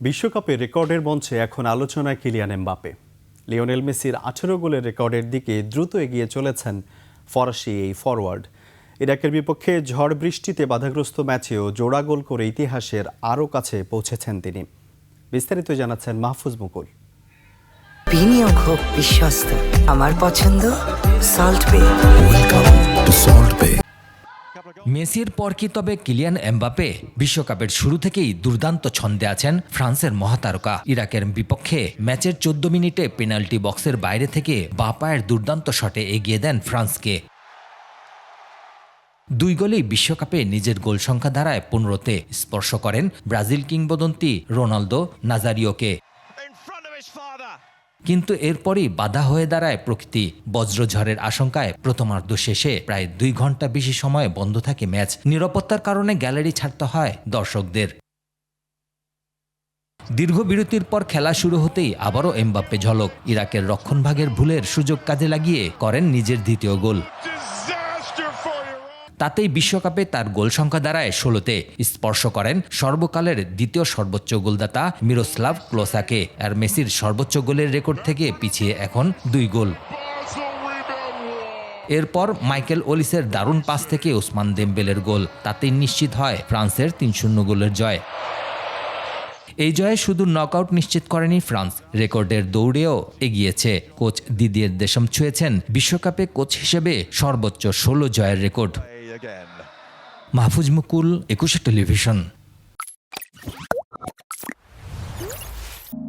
বিশ্বকাপে রেকর্ডের মঞ্চে এখন আলোচনায় কিলিয়ান এমবাপে। লিওনেল মেসির 18 গোলের রেকর্ডের দিকে দ্রুত এগিয়ে চলেছেন ফরাসি এই ফরওয়ার্ড। ইরাকের বিপক্ষে ঝড় বৃষ্টিতে বাধাগ্রস্ত ম্যাচেও জোড়া গোল করে ইতিহাসের আরও কাছে পৌঁছেছেন তিনি। বিস্তারিত জানাচ্ছেন মাহফুজ মুকুল। বিনিয়োগ হোক বিশ্বস্ত, আমার পছন্দ সল্ট বে। ওয়েলকাম টু সল্ট বে। মেসির পর কি তবে কিলিয়ান এমবাপে? বিশ্বকাপের শুরু থেকেই দুর্দান্ত ছন্দে আছেন ফ্রান্সের মহাতারকা। ইরাকের বিপক্ষে ম্যাচের 14 মিনিটে পেনাল্টি বক্সের বাইরে থেকে বাঁ পায়ের দুর্দান্ত শটে এগিয়ে দেন ফ্রান্সকে। 2 গোলেই বিশ্বকাপে নিজের গোল সংখ্যা ধারায় 15তে স্পর্শ করেন ব্রাজিল কিংবদন্তি রোনালদো নাজারিওকে। কিন্তু এরপরই বাধা হয়ে দাঁড়ায় প্রকৃতি। বজ্রঝড়ের আশঙ্কায় প্রথমার্ধ শেষে প্রায় 2 ঘন্টা বেশি সময় বন্ধ থাকে ম্যাচ। নিরাপত্তার কারণে গ্যালারি ছাড়তে হয় দর্শকদের। দীর্ঘ বিরতির পর খেলা শুরু হতেই আবারও এমবাপ্পে ঝলক। ইরাকের রক্ষণভাগের ভুলের সুযোগ কাজে লাগিয়ে করেন নিজের দ্বিতীয় গোল। তাতেই বিশ্বকাপে তার গোল সংখ্যা দাঁড়ায় 16তে। স্পর্শ করেন সর্বকালের দ্বিতীয় সর্বোচ্চ গোলদাতা মিরোস্লাভ ক্লোসাকে। আর মেসির সর্বোচ্চ গোলের রেকর্ড থেকে পিছিয়ে এখন 2 গোল। এরপর মাইকেল ওলিসের দারুণ পাস থেকে ওসমান দেমবেলের গোল। তাতেই নিশ্চিত হয় ফ্রান্সের 3-0 গোলের জয়। এই জয়ে শুধু নকআউট নিশ্চিত করেনি ফ্রান্স, রেকর্ডের দৌড়েও এগিয়েছে। কোচ দিদিয়ের দেশম ছুঁয়েছেন বিশ্বকাপে কোচ হিসেবে সর্বোচ্চ 16 জয়ের রেকর্ড। মাহফুজ মুকুল, 21 টেলিভিশন।